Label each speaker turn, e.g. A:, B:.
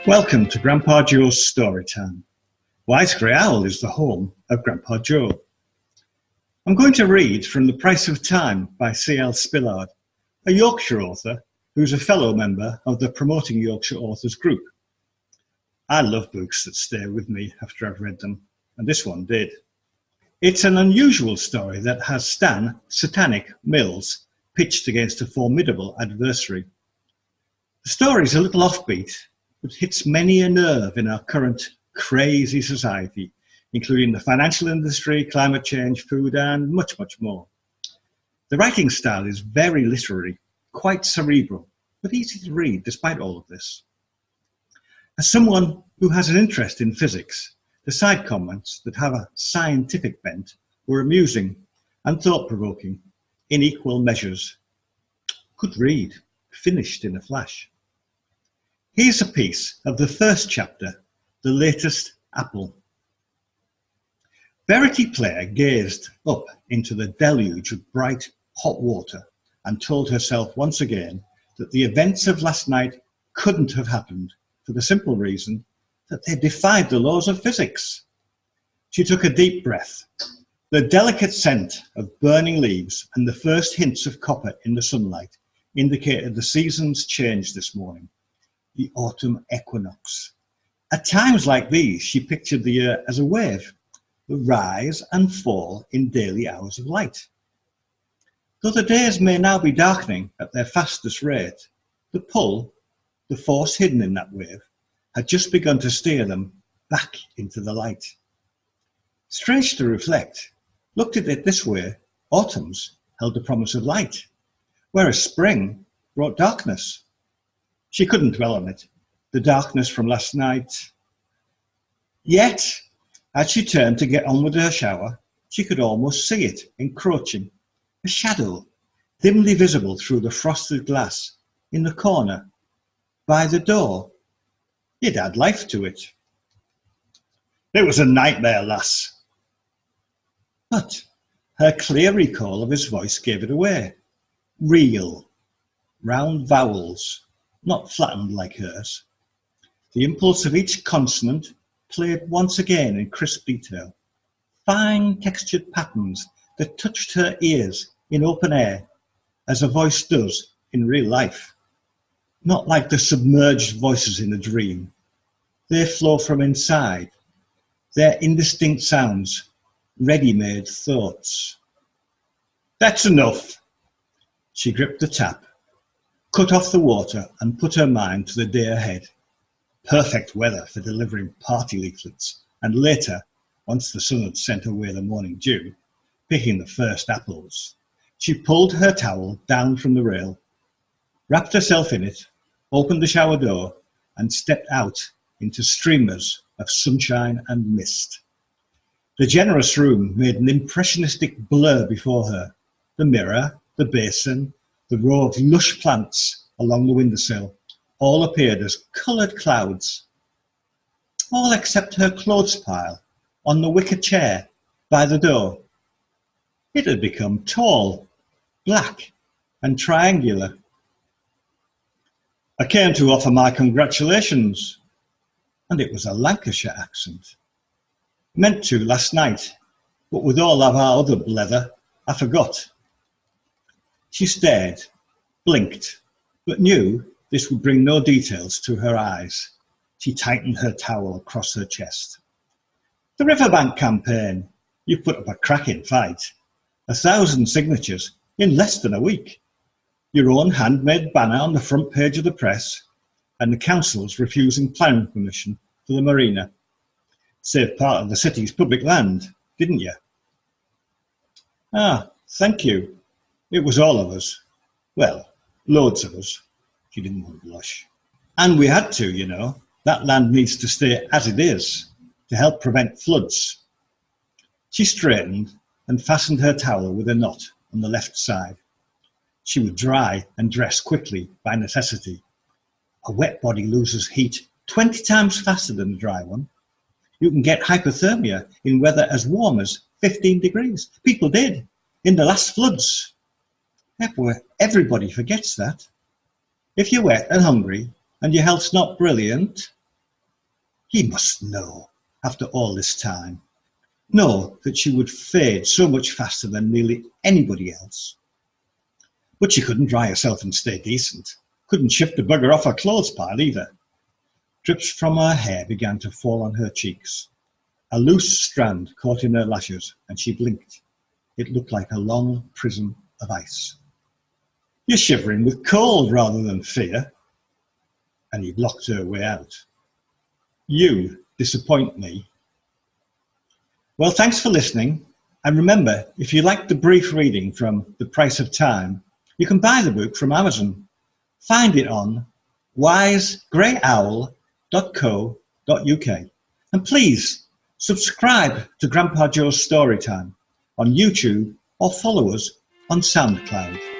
A: Welcome to Grandpa Joe's Storytime. Wise Grey Owl is the home of Grandpa Joe. I'm going to read from The Price of Time by CL Spillard, a Yorkshire author who's a fellow member of the Promoting Yorkshire Authors group. I love books that stay with me after I've read them, and this one did. It's an unusual story that has Stan Satanic Mills pitched against a formidable adversary. The story's a little offbeat, but hits many a nerve in our current crazy society, including the financial industry, climate change, food, and much, much more. The writing style is very literary, quite cerebral, but easy to read despite all of this. As someone who has an interest in physics, the side comments that have a scientific bent were amusing and thought-provoking in equal measures. Good read, finished in a flash. Here's a piece of the first chapter, The Latest Apple. Verity Player gazed up into the deluge of bright, hot water and told herself once again that the events of last night couldn't have happened for the simple reason that they defied the laws of physics. She took a deep breath. The delicate scent of burning leaves and the first hints of copper in the sunlight indicated the season's change this morning. The autumn equinox. At times like these, she pictured the year as a wave, the rise and fall in daily hours of light. Though the days may now be darkening at their fastest rate, the pull, the force hidden in that wave, had just begun to steer them back into the light. Strange to reflect, looked at it this way, autumns held the promise of light, whereas spring brought darkness. She couldn't dwell on it, the darkness from last night. Yet, as she turned to get on with her shower, she could almost see it encroaching, a shadow, dimly visible through the frosted glass, in the corner, by the door. It had life to it. It was a nightmare, lass. But her clear recall of his voice gave it away. Real, round vowels, not flattened like hers. The impulse of each consonant played once again in crisp detail, fine textured patterns that touched her ears in open air, as a voice does in real life. Not like the submerged voices in a dream. They flow from inside. They're indistinct sounds, ready-made thoughts. That's enough. She gripped the tap, cut off the water and put her mind to the day ahead. Perfect weather for delivering party leaflets, and later, once the sun had sent away the morning dew, picking the first apples. She pulled her towel down from the rail, wrapped herself in it, opened the shower door, and stepped out into streamers of sunshine and mist. The generous room made an impressionistic blur before her. The mirror, the basin, the row of lush plants along the windowsill all appeared as coloured clouds. All except her clothes pile on the wicker chair by the door. It had become tall, black and triangular. I came to offer my congratulations, and it was a Lancashire accent. Meant to last night, but with all of our other blether, I forgot. She stared, blinked, but knew this would bring no details to her eyes. She tightened her towel across her chest. The Riverbank campaign. You put up a cracking fight. 1,000 signatures in less than a week. Your own handmade banner on the front page of the press, and the council's refusing planning permission for the marina. Saved part of the city's public land, didn't you? Ah, thank you. It was all of us. Well, loads of us. She didn't want to blush. And we had to, you know. That land needs to stay as it is to help prevent floods. She straightened and fastened her towel with a knot on the left side. She would dry and dress quickly by necessity. A wet body loses heat 20 times faster than a dry one. You can get hypothermia in weather as warm as 15 degrees. People did in the last floods. Everybody forgets that. If you're wet and hungry and your health's not brilliant, He must know, after all this time, know that she would fade so much faster than nearly anybody else. But she couldn't dry herself and stay decent. Couldn't shift the bugger off her clothes pile either. Drips from her hair began to fall on her cheeks. A loose strand caught in her lashes, and she blinked. It looked like a long prism of ice. You're shivering with cold rather than fear. And he blocked her way out. You disappoint me. Well, thanks for listening. And remember, if you liked the brief reading from The Price of Time, you can buy the book from Amazon. Find it on wisegrayowl.co.uk. And please subscribe to Grandpa Joe's Storytime on YouTube or follow us on SoundCloud.